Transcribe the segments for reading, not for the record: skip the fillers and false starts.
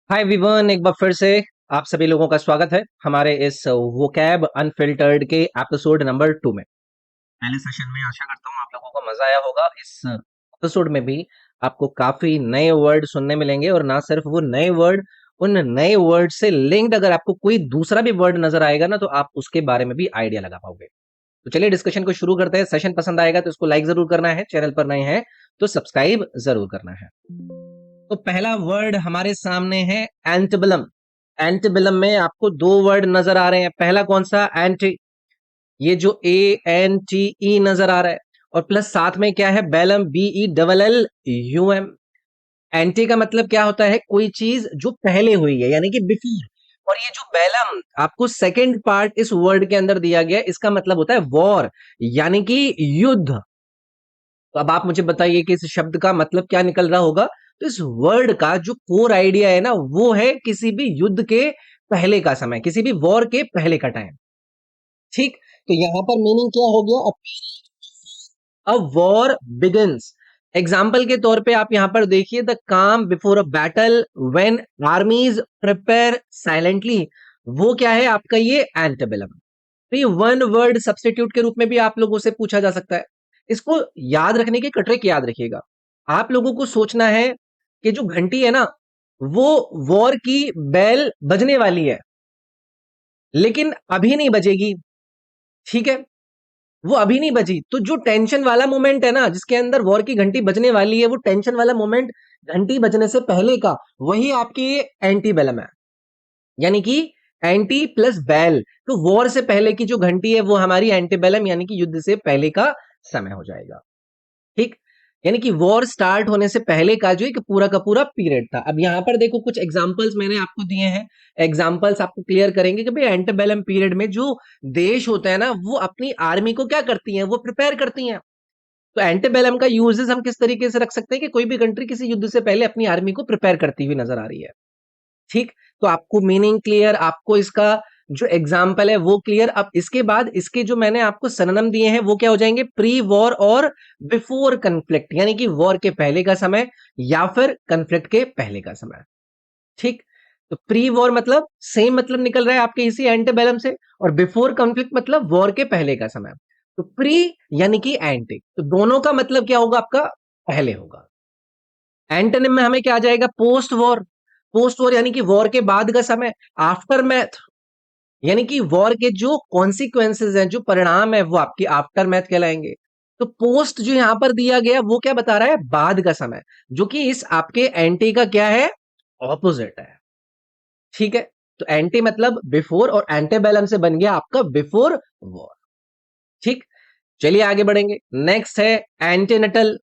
Hi everyone, एक बार फिर से आप सभी लोगों का स्वागत है हमारे इस वोकैब अनफिल्टर्ड के एपिसोड नंबर 2 में। पहले सेशन में आशा करता हूँ आप लोगों को मजा आया होगा। इस एपिसोड में भी आपको काफी नए वर्ड सुनने मिलेंगे, और ना सिर्फ वो नए वर्ड, उन नए वर्ड से लिंक्ड अगर आपको कोई दूसरा भी वर्ड नजर आएगा ना, तो आप उसके बारे में भी आइडिया लगा पाओगे। तो चलिए डिस्कशन को शुरू करते हैं। सेशन पसंद आएगा तो इसको लाइक जरूर करना है, चैनल पर नए हैं तो सब्सक्राइब जरूर करना है। तो पहला वर्ड हमारे सामने है एंटिबलम। एंटिबलम में आपको दो वर्ड नजर आ रहे हैं। पहला कौन सा? एंटी, ये जो ANTE नजर आ रहा है, और प्लस साथ में क्या है? बेलम, BELLUM। एंटी का मतलब क्या होता है? कोई चीज जो पहले हुई है, यानी कि बिफोर। और ये जो बेलम आपको सेकंड पार्ट इस वर्ड के अंदर दिया गया है, इसका मतलब होता है वॉर, यानी कि युद्ध। तो अब आप मुझे बताइए कि इस शब्द का मतलब क्या निकल रहा होगा। तो इस वर्ड का जो कोर आइडिया है ना, वो है किसी भी युद्ध के पहले का समय, किसी भी वॉर के पहले का टाइम। ठीक। तो यहां पर मीनिंग क्या हो गया? A war begins. एग्जाम्पल के तौर पे आप यहां पर देखिए, द काम before a battle, when आर्मीज prepare silently. वो क्या है आपका? ये एंटेबेलम। तो ये वन वर्ड सब्स्टिट्यूट के रूप में भी आप लोगों से पूछा जा सकता है। इसको याद रखने की ट्रिक याद रखिएगा। आप लोगों को सोचना है कि जो घंटी है ना, वो वॉर की बेल बजने वाली है, लेकिन अभी नहीं बजेगी। ठीक है, वो अभी नहीं बजी। तो जो टेंशन वाला मोमेंट है ना, जिसके अंदर वॉर की घंटी बजने वाली है, वो टेंशन वाला मोमेंट घंटी बजने से पहले का, वही आपकी एंटी बेलम है। यानी कि एंटी प्लस बेल। तो वॉर से पहले की जो घंटी है वो हमारी एंटीबेलम, यानी कि युद्ध से पहले का समय हो जाएगा। ठीक। यानी कि वॉर स्टार्ट होने से पहले का जो एक पूरा का पूरा पीरियड था। अब यहां पर देखो, कुछ एग्जांपल्स मैंने आपको दिए हैं। एग्जांपल्स आपको क्लियर करेंगे कि भाई एंटीबेलम पीरियड में जो देश होता है ना, वो अपनी आर्मी को क्या करती हैं? वो प्रिपेयर करती हैं। तो एंटीबेलम का यूजेस हम किस तरीके से रख सकते हैं कि कोई भी कंट्री किसी युद्ध से पहले अपनी आर्मी को प्रिपेयर करती हुई नजर आ रही है। ठीक। तो आपको मीनिंग क्लियर, आपको इसका जो एग्जाम्पल है वो क्लियर। अब इसके बाद इसके जो मैंने आपको सिनोनिम दिए हैं वो क्या हो जाएंगे? प्री वॉर और बिफोर कन्फ्लिक्ट, यानी कि वॉर के पहले का समय या फिर कन्फ्लिक्ट के पहले का समय। ठीक। तो प्री वॉर मतलब सेम मतलब निकल रहा है आपके इसी एंटीबेलम से, और बिफोर कन्फ्लिक्ट मतलब वॉर के पहले का समय। तो प्री यानी कि एंटी, तो दोनों का मतलब क्या होगा आपका? पहले होगा। एंटोनिम में हमें क्या आ जाएगा? Post war. पोस्ट वॉर यानी कि वॉर के बाद का समय। आफ्टर मैथ यानी कि वॉर के जो कॉन्सिक्वेंसेज हैं, जो परिणाम है, वो आपकी आफ्टर मैथ कहलाएंगे। तो पोस्ट जो यहां पर दिया गया वो क्या बता रहा है? बाद का समय, जो कि इस आपके एंटी का क्या है? ऑपोजिट है। ठीक है। तो एंटी मतलब बिफोर, और एंटीबेलम से बन गया आपका बिफोर वॉर। ठीक। चलिए आगे बढ़ेंगे। नेक्स्ट है एंटीनेटल।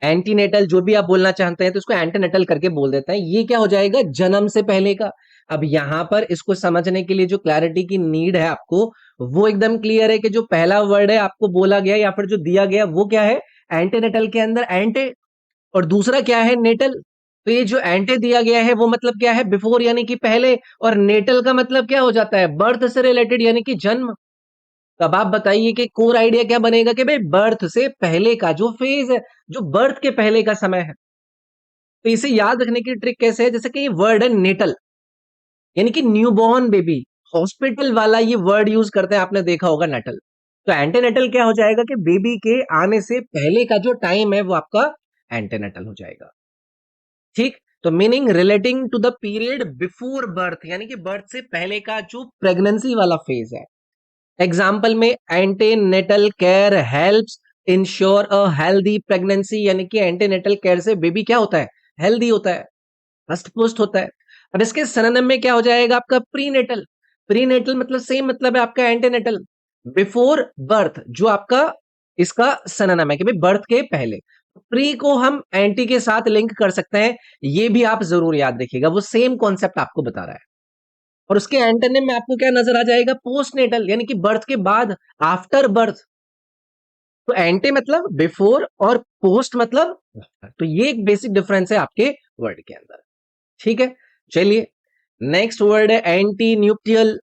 एंटीनेटल जो भी आप बोलना चाहते हैं तो इसको एंटीनेटल करके बोल देते हैं। ये क्या हो जाएगा? जन्म से पहले का। अब यहां पर इसको समझने के लिए जो क्लैरिटी की नीड है आपको, वो एकदम क्लियर है कि जो पहला वर्ड है आपको बोला गया या फिर जो दिया गया वो क्या है? एंटीनेटल के अंदर एंटे, और दूसरा क्या है? नेटल। तो ये जो एंटे दिया गया है वो मतलब क्या है? बिफोर यानी कि पहले, और नेटल का मतलब क्या हो जाता है? बर्थ से रिलेटेड, यानी कि जन्म। तो अब आप बताइए कि कोर आइडिया क्या बनेगा कि भाई बर्थ से पहले का जो फेज है, जो बर्थ के पहले का समय है। तो इसे याद रखने की ट्रिक कैसे है? जैसे कि ये वर्ड है नेटल, यानी कि न्यूबॉर्न बेबी। हॉस्पिटल वाला ये वर्ड यूज करते हैं, आपने देखा होगा, नेटल। तो एंटेनेटल क्या हो जाएगा कि बेबी के आने से पहले का जो टाइम है वो आपका एंटेनेटल हो जाएगा। ठीक। तो meaning relating to the period before birth, यानी कि बर्थ से पहले का जो प्रेगनेंसी वाला फेज है। एग्जाम्पल में antenatal care helps ensure a healthy pregnancy, यानी कि एंटीनेटल केयर से बेबी क्या होता है? हेल्दी होता है, हष्ट पुष्ट होता है। अब इसके सिनोनिम में क्या हो जाएगा आपका? प्रीनेटल। प्रीनेटल मतलब सेम मतलब है आपका एंटीनेटल। बिफोर बर्थ जो आपका इसका सिनोनिम है कि भाई बर्थ के पहले। प्री को हम एंटी के साथ लिंक कर सकते हैं, ये भी आप जरूर याद रखिएगा, वो सेम कॉन्सेप्ट आपको बता रहा है। और उसके एंटोनिम में आपको क्या नजर आ जाएगा? पोस्ट नेटल, यानी कि बर्थ के बाद, आफ्टर बर्थ। तो एंटी मतलब बिफोर, और पोस्ट मतलब आफ्टर। तो ये एक बेसिक डिफरेंस है आपके वर्ड के अंदर। ठीक है। चलिए नेक्स्ट वर्ड है एंटी न्यूक्लियल।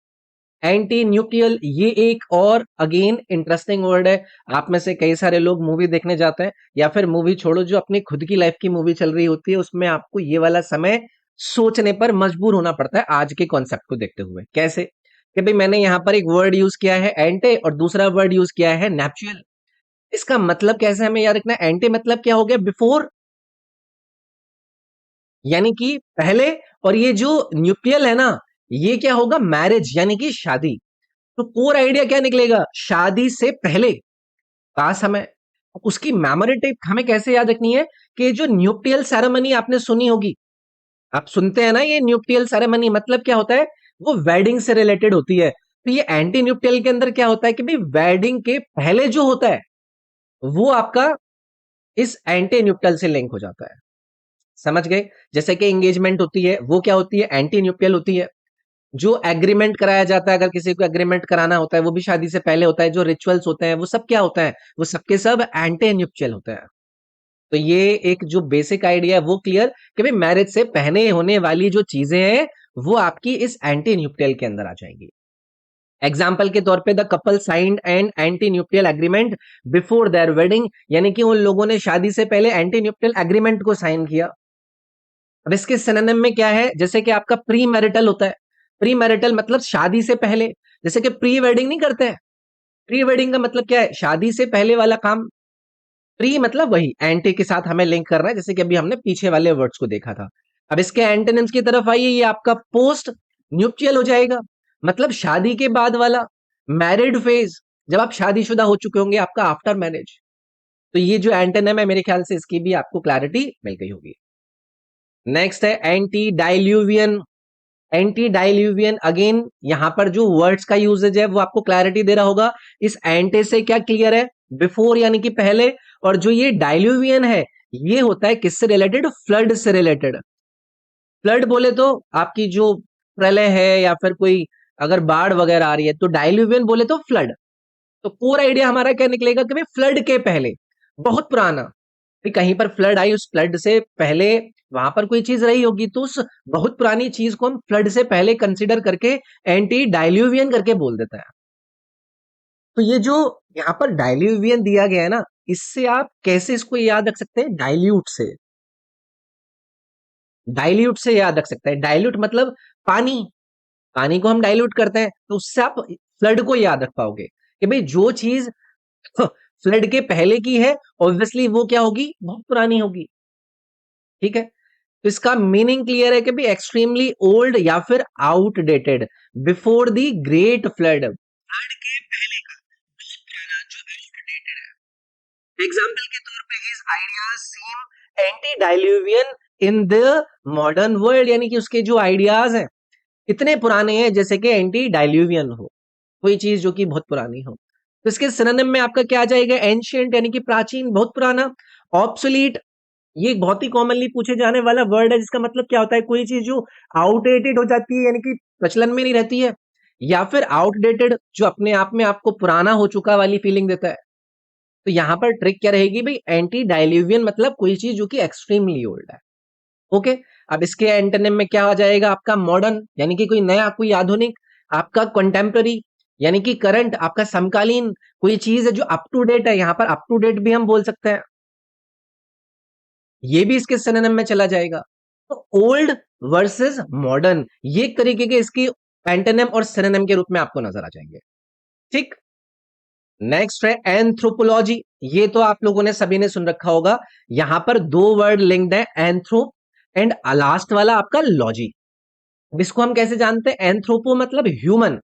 एंटी न्यूक्लियल ये एक और अगेन इंटरेस्टिंग वर्ड है। आप में से कई सारे लोग मूवी देखने जाते हैं, या फिर मूवी छोड़ो, जो अपनी खुद की लाइफ की मूवी चल रही होती है उसमें आपको ये वाला समय सोचने पर मजबूर होना पड़ता है आज के कॉन्सेप्ट को देखते हुए। कैसे कि भाई मैंने यहां पर एक वर्ड यूज किया है एंटे और दूसरा वर्ड यूज किया है नेपचुअल। इसका मतलब कैसे हमें याद रखना है? एंटे मतलब क्या हो गया? बिफोर, यानी कि पहले। और ये जो न्यूक्लियल है ना, ये क्या होगा? मैरिज यानी कि शादी। तो कोर आइडिया क्या निकलेगा? शादी से पहले का समय। उसकी मेमोरी टिप हमें कैसे याद रखनी है? कि जो न्यूक्लियल सेरेमनी आपने सुनी होगी, आप सुनते हैं ना, ये न्यूक्लियल सेरेमनी मतलब क्या होता है? वो वेडिंग से रिलेटेड होती है। तो ये एंटी न्यूक्लियल के अंदर क्या होता है कि भाई वेडिंग के पहले जो होता है वो आपका इस एंटी न्यूक्लियल से लिंक हो जाता है। समझ गए? जैसे कि एंगेजमेंट होती है, वो क्या होती है? एंटी न्यूक्लियल होती है। जो एग्रीमेंट कराया जाता है, अगर किसी को एग्रीमेंट कराना होता है, वो भी शादी से पहले होता है। जो रिचुअल्स होते हैं वो सब क्या होता है? वो सबके सब एंटी न्यूक्लियल होते हैं। तो ये एक जो बेसिक आइडिया है वो क्लियर कि भाई मैरिज से पहले होने वाली जो चीजें हैं वो आपकी इस एंटी न्यूक्लियल के अंदर आ जाएंगी। एग्जाम्पल के तौर पे the couple signed and antenuptial agreement before their wedding, यानी कि उन लोगों ने शादी से पहले एंटी न्यूक्लियल एग्रीमेंट को साइन किया। अब इसके सिनोनिम में क्या है? जैसे कि आपका प्री मैरिटल होता है। प्री मैरिटल मतलब शादी से पहले। जैसे कि प्री वेडिंग नहीं करते हैं। प्री वेडिंग का मतलब क्या है? शादी से पहले वाला काम। प्री मतलब वही एंटी के साथ हमें लिंक करना है, जैसे कि अभी हमने पीछे वाले वर्ड्स को देखा था। अब इसके एंटोनिम्स की तरफ आइए, ये आपका पोस्ट न्यूट्रियल हो जाएगा, मतलब शादी के बाद वाला। मैरिड फेज, जब आप शादीशुदा हो चुके होंगे, आपका आफ्टर मैरिज। तो ये जो एंटोनिम है, मेरे ख्याल से इसकी भी आपको क्लैरिटी मिल गई होगी। नेक्स्ट है एंटी डाइल्यूवियन। एंटी डाइल्यूवियन, अगेन यहां पर जो वर्ड्स का यूजेज है वो आपको क्लैरिटी दे रहा होगा। इस एंटे से क्या क्लियर है? बिफोर यानी कि पहले। और जो ये डाइल्यूवियन है, ये होता है किससे रिलेटेड? फ्लड से रिलेटेड। फ्लड बोले तो आपकी जो प्रलय है या फिर कोई अगर बाढ़ वगैरह आ रही है, तो डाइल्यूवियन बोले तो फ्लड। तो कोर आइडिया हमारा क्या निकलेगा कि भाई फ्लड के पहले, बहुत पुराना। कि कहीं पर फ्लड आई, उस फ्लड से पहले वहां पर कोई चीज रही होगी, तो उस बहुत पुरानी चीज को हम फ्लड से पहले कंसिडर करके एंटी डाइल्यूवियन करके बोल देता है। तो ये जो यहाँ पर डाइल्यूवियन दिया गया है ना, इससे आप कैसे इसको याद रख सकते हैं? डाइल्यूट से। डाइल्यूट से याद रख सकते हैं। डाइल्यूट मतलब पानी। पानी को हम डाइल्यूट करते हैं, तो उससे आप फ्लड को याद रख पाओगे कि भाई जो चीज फ्लड के पहले की है, ऑब्वियसली वो क्या होगी? बहुत पुरानी होगी। ठीक है? तो इसका मीनिंग क्लियर है कि भी एक्सट्रीमली ओल्ड या फिर outdated, before the great flood. Flood के पहले का बहुत पुराना, जो आउटडेटेड है। एग्जांपल के तौर पे his ideas seem antediluvian in the modern world, यानी कि उसके जो आइडियाज हैं इतने पुराने हैं जैसे कि एंटी डाइल्यूवियन हो, कोई चीज जो कि बहुत पुरानी हो। तो इसके सिनोनिम में आपका क्या आ जाएगा? एंशिएंट यानी कि प्राचीन, बहुत पुराना। ऑब्सोलीट, ये बहुत ही कॉमनली पूछे जाने वाला वर्ड है, जिसका मतलब क्या होता है? कोई चीज जो आउटडेटेड हो जाती है, यानी कि प्रचलन में नहीं रहती है। या फिर आउटडेटेड, जो अपने आप में आपको पुराना हो चुका वाली फीलिंग देता है। तो यहां पर ट्रिक क्या रहेगी भाई? एंटी डाइल्यूवियन मतलब कोई चीज जो कि एक्सट्रीमली ओल्ड है। ओके। अब इसके एंटोनिम में क्या आ जाएगा? आपका मॉडर्न, यानी कि कोई नया, कोई आधुनिक। आपका कंटेम्पररी, यानी कि करंट, आपका समकालीन। कोई चीज है जो अप टू डेट है, यहां पर अप टू डेट भी हम बोल सकते हैं। ये भी इसके सिनोनिम में चला जाएगा। तो ओल्ड वर्सेस मॉडर्न, ये एक तरीके के इसकी एंटोनिम और सिनोनिम के रूप में आपको नजर आ जाएंगे। ठीक। नेक्स्ट है एंथ्रोपोलॉजी। ये तो आप लोगों ने सभी ने सुन रखा होगा। यहां पर दो वर्ड लिंक्ड है, एंथ्रोप एंड लास्ट वाला आपका लॉजी। इसको हम कैसे जानते हैं? एंथ्रोपो मतलब ह्यूमन,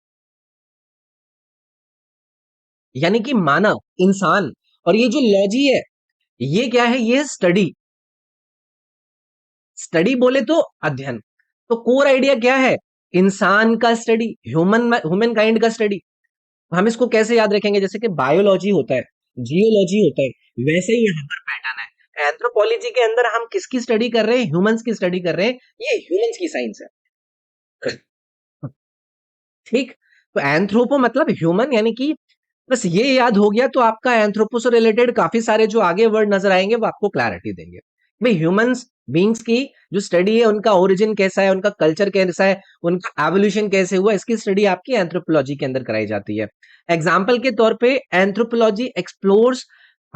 यानी कि मानव, इंसान। और ये जो लॉजी है, ये क्या है? ये स्टडी। स्टडी बोले तो अध्ययन। तो कोर आइडिया क्या है? इंसान का स्टडी, ह्यूमन काइंड का स्टडी। हम इसको कैसे याद रखेंगे? जैसे कि बायोलॉजी होता है, जियोलॉजी होता है, वैसे ही यहाँ पर पैटर्न है। एंथ्रोपोलॉजी के अंदर हम किसकी स्टडी कर रहे हैं? ह्यूमंस की स्टडी कर रहे हैं। ये ह्यूमंस की साइंस है। ठीक। तो एंथ्रोपो मतलब ह्यूमन, यानी कि बस ये याद हो गया तो आपका एंथ्रोपो से रिलेटेड काफी सारे जो आगे वर्ड नजर आएंगे वो आपको क्लैरिटी देंगे। भाई ह्यूमंस बींग्स की जो स्टडी है, उनका ओरिजिन कैसा है, उनका कल्चर कैसा है, उनका एवोल्यूशन कैसे हुआ, इसकी स्टडी आपकी एंथ्रोपोलॉजी के अंदर कराई जाती है। एग्जाम्पल के तौर पे anthropology explores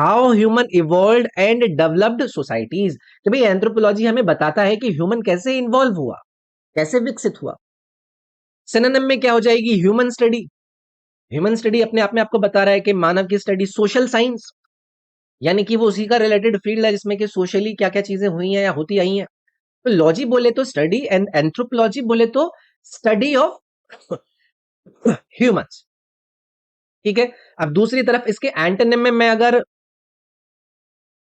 how human evolved and developed societies, कि भाई एंथ्रोपोलॉजी हमें बताता है कि ह्यूमन कैसे इन्वॉल्व हुआ, कैसे विकसित हुआ। सिनोनिम में क्या हो जाएगी, ह्यूमन स्टडी। ह्यूमन स्टडी अपने आप में आपको बता रहा है कि मानव की स्टडी। सोशल साइंस, यानी कि वो उसी का रिलेटेड फील्ड है जिसमें कि सोशली क्या क्या चीजें हुई हैं या होती आई हैं। तो लॉजी बोले तो स्टडी, एंड एंथ्रोपोलॉजी बोले तो स्टडी ऑफ ह्यूमंस। ठीक है। अब दूसरी तरफ इसके एंटोनिम में मैं अगर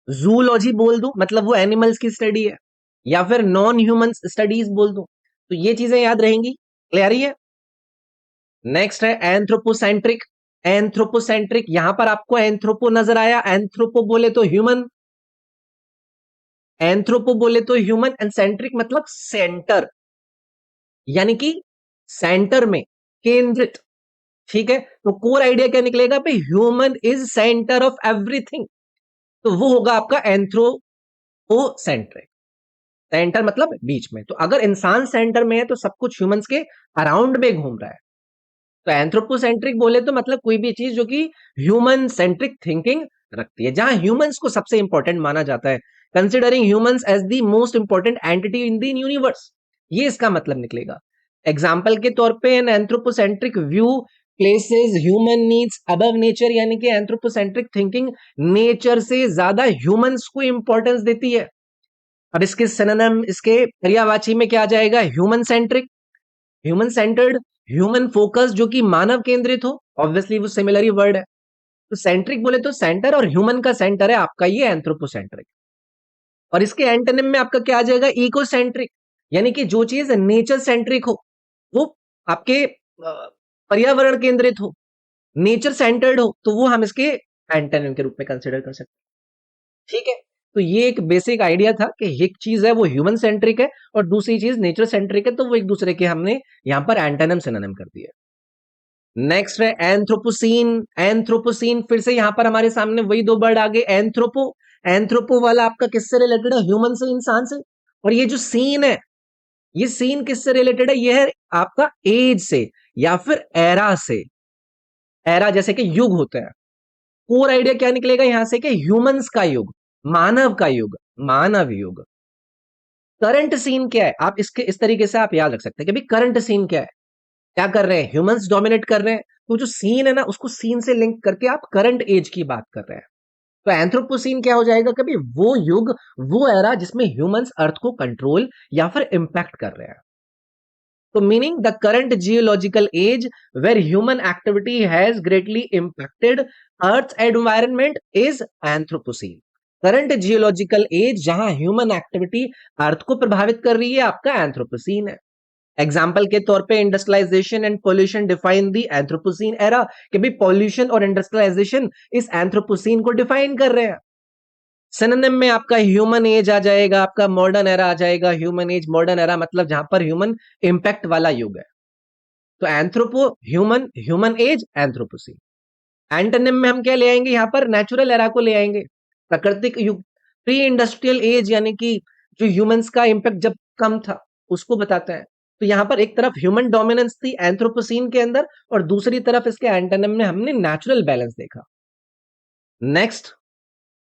जूलॉजी बोल दूं, मतलब वो एनिमल्स की स्टडी है, या फिर नॉन ह्यूमन स्टडीज बोल दूं, तो ये चीजें याद रहेंगी। क्लियर ही है। नेक्स्ट है एंथ्रोपोसेंट्रिक। एंथ्रोपोसेंट्रिक, यहां पर आपको एंथ्रोपो नजर आया, एंथ्रोपो बोले तो ह्यूमन, एंथ्रोपो बोले तो ह्यूमन, एंड सेंट्रिक मतलब सेंटर, यानी कि सेंटर में, केंद्रित। ठीक है। तो कोर आइडिया क्या निकलेगा भाई, human is centre of everything, तो वो होगा आपका एंथ्रोपोसेंट्रिक। सेंटर मतलब बीच में, तो अगर इंसान सेंटर में है तो सब कुछ ह्यूमंस के अराउंड में घूम रहा है। तो एंथ्रोपोसेंट्रिक बोले तो मतलब कोई भी चीज जो कि ह्यूमन सेंट्रिक थिंकिंग रखती है, जहां ह्यूमंस को सबसे इंपॉर्टेंट माना जाता है, considering humans as the most important entity in the universe, ये इसका मतलब निकलेगा। एग्जाम्पल के तौर पे an anthropocentric view places human needs above nature, यानी कि एंथ्रोपोसेंट्रिक थिंकिंग नेचर से ज्यादा ह्यूमंस को इंपॉर्टेंस देती है। अब इसके सिनोनिम, इसके पर्यायवाची में क्या आ जाएगा, human centric, human centred, human focus जो कि मानव केंद्रित हो, ऑब्वियसली वो सिमिलर वर्ड है। तो सेंट्रिक बोले तो सेंटर, और ह्यूमन का सेंटर है आपका ये एंथ्रोपोसेंट्रिक। और इसके एंटोनिम में आपका क्या आ जाएगा, इकोसेंट्रिक, यानी कि जो चीज नेचर सेंट्रिक हो, वो आपके पर्यावरण केंद्रित हो, नेचर सेंटर्ड हो, तो वो हम इसके एंटोनिम के रूप में कंसिडर कर सकते हैं। ठीक है। तो ये एक बेसिक आइडिया था कि एक चीज है वो ह्यूमन सेंट्रिक है और दूसरी चीज नेचर सेंट्रिक है, तो वो एक दूसरे के हमने यहां पर एंटोनिम सिनोनिम कर दिया। नेक्स्ट है एंथ्रोपोसीन। एंथ्रोपोसीन, फिर से यहां पर हमारे सामने वही दो वर्ड आ गए, एंथ्रोपो। एंथ्रोपो वाला आपका किससे रिलेटेड है, ह्यूमन से, इंसान से। और ये जो सीन है, ये सीन किससे रिलेटेड है, ये है आपका एज से या फिर एरा से। एरा जैसे कि युग होता है। कोर आइडिया क्या निकलेगा यहां से कि ह्यूमंस का युग, मानव का युग, मानव युग। करंट सीन क्या है, आप इसके इस तरीके से आप याद रख सकते हैं कि भाई करंट सीन क्या है, क्या कर रहे हैं, ह्यूमंस डोमिनेट कर रहे हैं, तो जो सीन है ना उसको सीन से लिंक करके आप करंट एज की बात कर रहे हैं। तो एंथ्रोपोसीन क्या हो जाएगा, कभी वो युग, वो एरा जिसमें ह्यूमंस अर्थ को कंट्रोल या फिर इंपैक्ट कर रहे हैं। तो meaning the current geological age where human activity has greatly impacted earth environment is anthropocene. Current geological age जहां ह्यूमन एक्टिविटी अर्थ को प्रभावित कर रही है, आपका एंथ्रोपोसीन है। एग्जाम्पल के तौर पे industrialization and pollution define the anthropocene era, कि भाई पॉल्यूशन और इंडस्ट्रियलाइजेशन इस एंथ्रोपोसीन को डिफाइन कर रहे हैं। सिनोनिम में आपका ह्यूमन एज आ जाएगा, आपका मॉडर्न एरा आ जाएगा। ह्यूमन एज, मॉडर्न एरा मतलब जहां पर ह्यूमन इंपैक्ट वाला युग है। तो anthropo human, human age, anthropocene. Antonym में हम क्या ले आएंगे, यहां पर नेचुरल एरा को ले आएंगे, प्राकृतिक युग। प्री इंडस्ट्रियल एज, यानी कि जो ह्यूमंस का इंपैक्ट जब कम था, उसको बताते हैं। तो यहां पर एक तरफ ह्यूमन डोमिनेंस थी एंथ्रोपोसीन के अंदर, और दूसरी तरफ इसके एंटोनिम में हमने नेचुरल बैलेंस देखा। Next,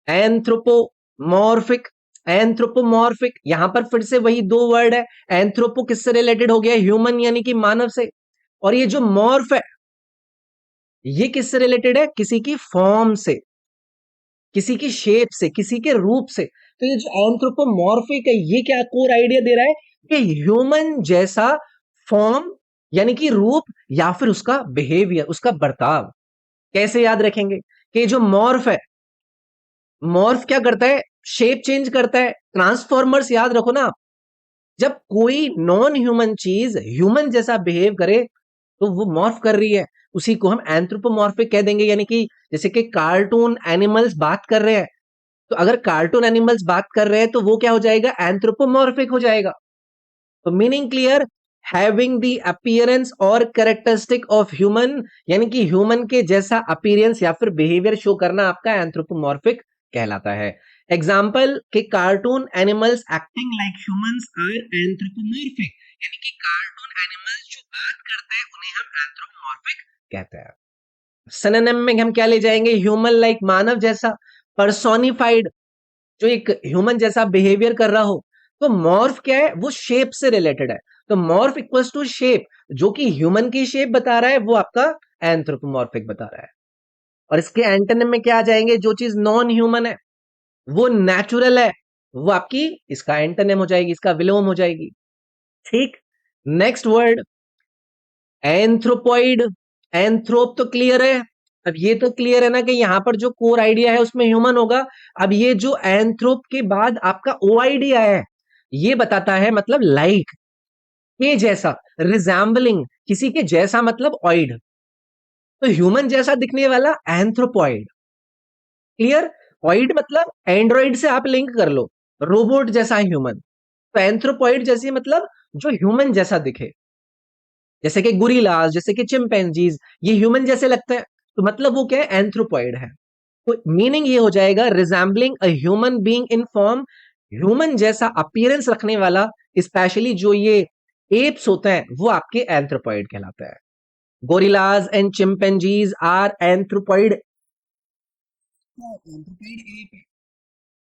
anthropomorphic. एंथ्रोपोमॉर्फिक, यहां पर फिर से वही दो वर्ड है। एंथ्रोपो किससे रिलेटेड हो गया, ह्यूमन यानी कि मानव से, और ये जो मॉर्फ है, ये किससे रिलेटेड है, किसी की फॉर्म से, किसी की शेप से, किसी के रूप से। तो ये जो एंथ्रोपोमॉर्फिक है, ये क्या कोर आइडिया दे रहा है कि ह्यूमन जैसा फॉर्म, यानी कि रूप, या फिर उसका बिहेवियर, उसका बर्ताव। कैसे याद रखेंगे कि जो मॉर्फ है, मॉर्फ क्या करता है, शेप चेंज करता है। ट्रांसफॉर्मर्स याद रखो ना आप। जब कोई नॉन ह्यूमन चीज ह्यूमन जैसा बिहेव करे, तो वो मॉर्फ कर रही है, उसी को हम एंथ्रोपोमॉर्फिक कह देंगे। यानी कि जैसे कि कार्टून एनिमल्स बात कर रहे हैं, तो अगर कार्टून एनिमल्स बात कर रहे हैं तो वो क्या हो जाएगा, एंथ्रोपोमॉर्फिक हो जाएगा। तो meaning clear, having the appearance और कैरेक्टरिस्टिक ऑफ ह्यूमन, यानी कि ह्यूमन के जैसा अपीयरेंस या फिर बिहेवियर शो करना आपका एंथ्रोपोमॉर्फिक कहलाता है। एग्जाम्पल के cartoon animals acting like humans are anthropomorphic, यानी कि कार्टून एनिमल्स जो बात करते हैं उन्हें हम एंथ्रोपोमॉर्फिक कहते हैं। सिनोनिम में हम क्या ले जाएंगे, ह्यूमन लाइक, मानव जैसा। पर्सोनिफाइड, जो एक ह्यूमन जैसा बिहेवियर कर रहा हो। तो मॉर्फ क्या है, वो शेप से रिलेटेड है। तो मॉर्फ इक्वल्स टू शेप, जो कि ह्यूमन की शेप बता रहा है वो आपका एंथ्रोपोमॉर्फिक बता रहा है। और इसके एंटोनिम में क्या आ जाएंगे, जो चीज नॉन ह्यूमन है वो नेचुरल है, वो आपकी इसका एंटोनिम हो जाएगी, इसका विलोम हो जाएगी। ठीक, नेक्स्ट वर्ड एंथ्रोपॉइड। एंथ्रोप तो क्लियर है। अब ये तो क्लियर है ना कि यहां पर जो कोर आइडिया है उसमें ह्यूमन होगा। अब ये जो एंथ्रोप के बाद आपका ओ आइडिया है, ये बताता है मतलब लाइक, के जैसा, रिजेंबलिंग, किसी के जैसा मतलब ऑइड। तो ह्यूमन जैसा दिखने वाला एंथ्रोपॉइड। क्लियर, ऑइड मतलब एंड्रॉइड से आप लिंक कर लो, रोबोट जैसा ह्यूमन। तो एंथ्रोपॉइड जैसी मतलब जो ह्यूमन जैसा दिखे, जैसे कि गुरिलास, जैसे कि चिंपैंजीज, ये ह्यूमन जैसे लगते हैं, तो मतलब वो क्या है, एंथ्रोपॉइड है। तो मीनिंग ये हो जाएगा resembling a human being in form, human जैसा अपीयरेंस रखने वाला। स्पेशली जो ये एप्स होते हैं वो आपके एंथ्रोपॉइड कहलाता है। Gorillas and chimpanzees are anthropoid.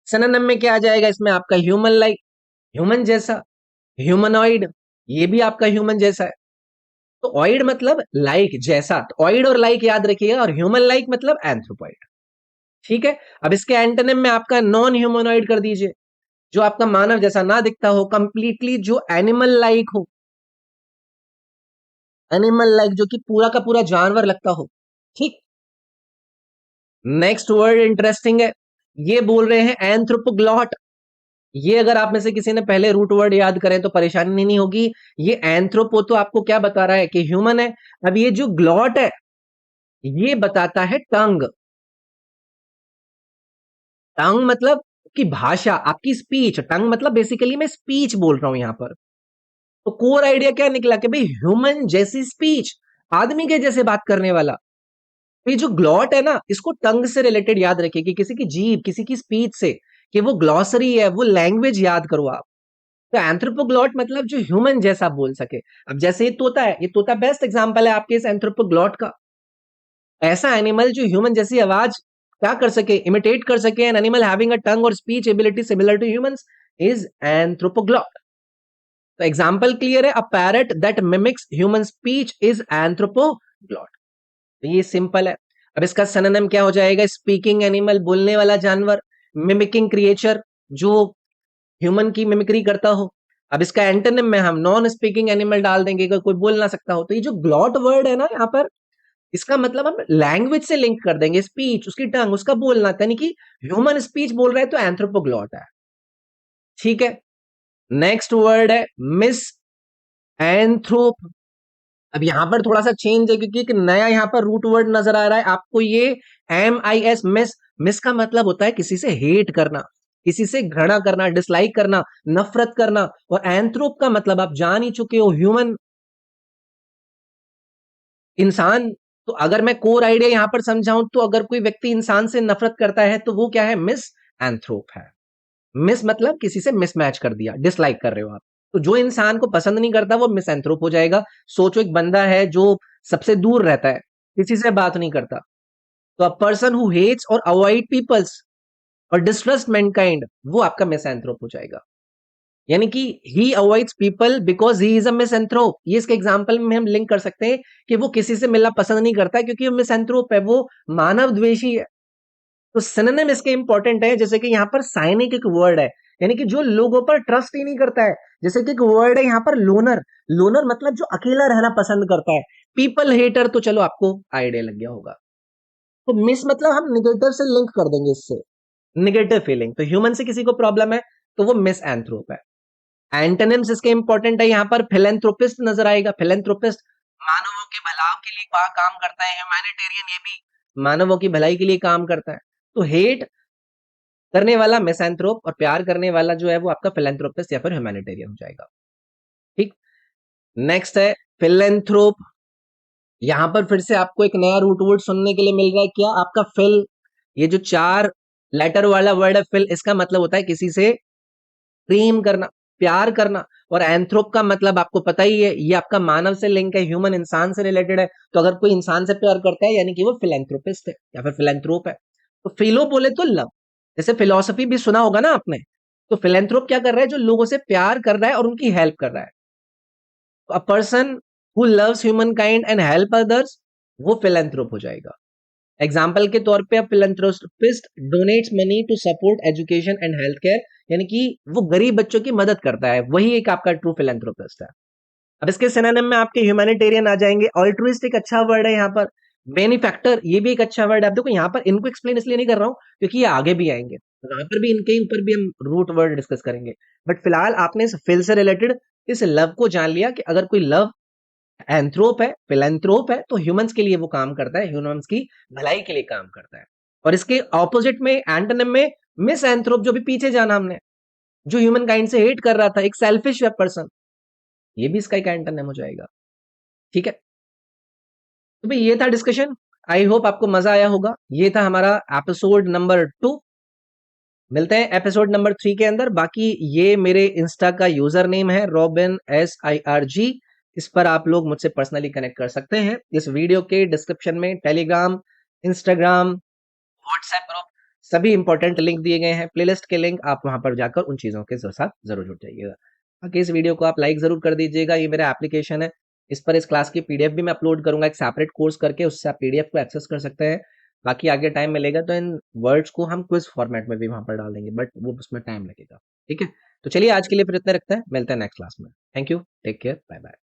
Synonym में क्या आ जाएगा इसमें, आपका ह्यूमन लाइक, ह्यूमन जैसा, ह्यूमनॉइड, ये भी आपका ह्यूमन जैसा है। तो ऑइड मतलब लाइक, जैसा। तो ऑइड और लाइक याद रखिएगा, और ह्यूमन लाइक मतलब एंथ्रोपॉइड। ठीक है, अब इसके एंटोनिम में आपका नॉन ह्यूमनॉइड कर दीजिए, जो आपका मानव जैसा ना दिखता हो, कंप्लीटली जो एनिमल लाइक हो, एनिमल लाइक जो कि पूरा का पूरा जानवर लगता हो। ठीक, नेक्स्ट वर्ड इंटरेस्टिंग है, ये बोल रहे हैं एंथ्रोपोग्लॉट। ये अगर आप में से किसी ने पहले रूट वर्ड याद करें तो परेशानी नहीं होगी। ये एंथ्रोपो तो आपको क्या बता रहा है कि ह्यूमन है। अब ये जो ग्लॉट है ये बताता है टंग। टंग मतलब की भाषा, आपकी स्पीच। टंग मतलब बेसिकली मैं स्पीच बोल रहा हूं यहां पर। तो कोर आइडिया क्या निकला कि भाई ह्यूमन जैसी स्पीच, आदमी के जैसे बात करने वाला। तो ये जो ग्लॉट है ना, इसको टंग से रिलेटेड याद रखिए, कि किसी की जीभ, किसी की स्पीच से, कि वो ग्लॉसरी है, वो लैंग्वेज याद करो आप। तो एंथ्रोपोग्लॉट मतलब जो ह्यूमन जैसा बोल सके। अब जैसे ये तोता है, ये तोता बेस्ट एग्जांपल है आपके इस एंथ्रोपोग्लॉट का। ऐसा एनिमल जो ह्यूमन जैसी आवाज क्या कर सके, इमिटेट कर सके। An animal having a tongue और speech ability similar to humans is anthropoglot. तो एग्जांपल क्लियर है, a parrot that mimics human speech is anthropoglot. तो ये सिंपल है। अब इसका सिनोनिम क्या हो जाएगा, स्पीकिंग एनिमल, बोलने वाला जानवर, मिमिकिंग क्रिएचर, जो ह्यूमन की मिमिक्री करता हो। अब इसका एंटोनिम में हम नॉन स्पीकिंग एनिमल डाल देंगे, कोई बोल ना सकता हो। तो ये जो ग्लॉट वर्ड है ना यहाँ पर, इसका मतलब हम लैंग्वेज से लिंक कर देंगे, स्पीच, उसकी टंग, उसका बोलना, यानी कि ह्यूमन स्पीच बोल रहा है तो एंथ्रोपोग्लॉट है। ठीक है, नेक्स्ट वर्ड है मिस एंथ्रोप। अब यहां पर थोड़ा सा चेंज है, क्योंकि एक नया यहां पर रूट वर्ड नजर आ रहा है आपको, ये MIS, मिस। मिस का मतलब होता है किसी से हेट करना, किसी से घृणा करना, डिसलाइक करना, नफरत करना। और एंथ्रोप का मतलब आप जान ही चुके हो, ह्यूमन, इंसान। तो अगर मैं कोर आइडिया यहां पर समझाऊं, तो अगर कोई व्यक्ति इंसान से नफरत करता है तो वो क्या है, मिस एंथ्रोप है। मिस मतलब किसी से मिसमैच कर दिया, डिसलाइक कर रहे हो आप। तो जो इंसान को पसंद नहीं करता वो मिसएंथ्रोप हो जाएगा। सोचो एक बंदा है जो सबसे दूर रहता है, किसी से बात नहीं करता, तो अ पर्सन हु हेट्स और अवॉइड पीपल्स और डिस्ट्रस्ट मैनकाइंड, वो आपका मिसएंथ्रोप हो जाएगा। यानी कि he avoids people because he is a misanthrope. ये इसके एग्जांपल में हम लिंक कर सकते हैं कि वो किसी से मिलना पसंद नहीं करता क्योंकि वो मिसएंथ्रोप है, वो मानव द्वेषी है। तो सिनोनिम इसके इंपॉर्टेंट है, जैसे कि यहाँ पर साइनिक एक वर्ड है, यानी कि जो लोगों पर ट्रस्ट ही नहीं करता है। जैसे कि एक वर्ड है यहाँ पर लोनर। लोनर मतलब जो अकेला रहना पसंद करता है। पीपल हेटर तो चलो आपको आइडिया लग गया होगा। तो मिस मतलब हम निगेटिव से लिंक कर देंगे इससे, निगेटिव फीलिंग। तो ह्यूमन से किसी को प्रॉब्लम है तो वो मिस एंथ्रोप है। एंटोनिम्स इसके इंपॉर्टेंट है, यहाँ पर फिलेंथ्रोपिस्ट नजर आएगा। फिलेंथ्रोपिस्ट मानवों के भलाव के लिए काम करता है। ह्यूमैनिटेरियन, ये भी मानवों की भलाई के लिए काम करता है। तो हेट करने वाला मिसैंथ्रोप, और प्यार करने वाला जो है वो आपका फिलेंथ्रोपिस्ट या फिर ह्यूमैनिटेरियन हो जाएगा। ठीक, नेक्स्ट है फिलेंथ्रोप। यहां पर फिर से आपको एक नया रूट वर्ड सुनने के लिए मिल रहा है, क्या, आपका फिल। ये जो 4 लेटर वाला वर्ड है फिल, इसका मतलब होता है किसी से प्रेम करना, प्यार करना। और एंथ्रोप का मतलब आपको पता ही है, ये आपका मानव से लिंक है, ह्यूमन, इंसान से रिलेटेड है। तो अगर कोई इंसान से प्यार करता है यानी कि वो फिलेंथ्रोपिस्ट है या फिर फिलेंथ्रोप है। तो फिलो बोले तो लव, जैसे फिलॉसफी भी सुना होगा ना आपने, तो फिलैंथ्रोप क्या कर रहा है, जो लोगों से प्यार कर रहा है और उनकी हेल्प कर रहा है। तो a person who loves human kind and help others, वो फिलैंथ्रोप हो जाएगा। एग्जाम्पल के तौर पे, अब philanthropist donates money to support education and health care, यानी कि वो गरीब बच्चों की मदद करता है, वही एक आपका ट्रू फिलैंथ्रोपिस्ट है। अब इसके सिनोनिम में आपके ह्यूमैनिटेरियन आ जाएंगे, ऑल्ट्रुइस्ट एक अच्छा वर्ड है यहाँ पर, बेनिफैक्टर ये भी एक अच्छा वर्ड है। आप देखो यहाँ पर इनको एक्सप्लेन इसलिए नहीं कर रहा हूँ क्योंकि ये आगे भी आएंगे, वहां पर भी इनके ऊपर भी हम रूट वर्ड डिस्कस करेंगे। बट फिलहाल आपने इस फिल से रिलेटेड इस लव को जान लिया कि अगर कोई लव एंथ्रोप है, फिलैंथ्रोप है, तो ह्यूमंस के लिए वो काम करता है, ह्यूमंस की भलाई के लिए काम करता है। और इसके ऑपोजिट में, एंटोनिम में, मिस एंथ्रोप, जो भी पीछे जाना हमने, जो ह्यूमन काइंड से हेट कर रहा था, एक सेल्फिश पर्सन, ये भी इसका एक एंटोनिम हो जाएगा। ठीक है, तो भाई ये था डिस्कशन। आई होप आपको मजा आया होगा। ये था हमारा एपिसोड नंबर 2। मिलते हैं एपिसोड नंबर 3 के अंदर। बाकी ये मेरे इंस्टा का यूजर नेम है, RobinSIRG। इस पर आप लोग मुझसे पर्सनली कनेक्ट कर सकते हैं। इस वीडियो के डिस्क्रिप्शन में टेलीग्राम, इंस्टाग्राम, व्हाट्सएप ग्रुप, सभी इंपॉर्टेंट लिंक दिए गए हैं, प्लेलिस्ट के लिंक, आप वहां पर जाकर उन चीजों के साथ जरूर जुड़ जाइएगा। बाकी इस वीडियो को आप लाइक जरूर कर दीजिएगा। ये मेरा एप्लीकेशन है, इस पर इस क्लास की पीडीएफ भी मैं अपलोड करूंगा एक सेपरेट कोर्स करके, उससे आप पीडीएफ को एक्सेस कर सकते हैं। बाकी आगे टाइम मिलेगा तो इन वर्ड्स को हम क्विज फॉर्मेट में भी वहां पर डाल देंगे, बट वो उसमें टाइम लगेगा। ठीक है, तो चलिए आज के लिए फिर इतना रखते हैं, मिलते हैं नेक्स्ट क्लास में। Thank you, take care, bye bye.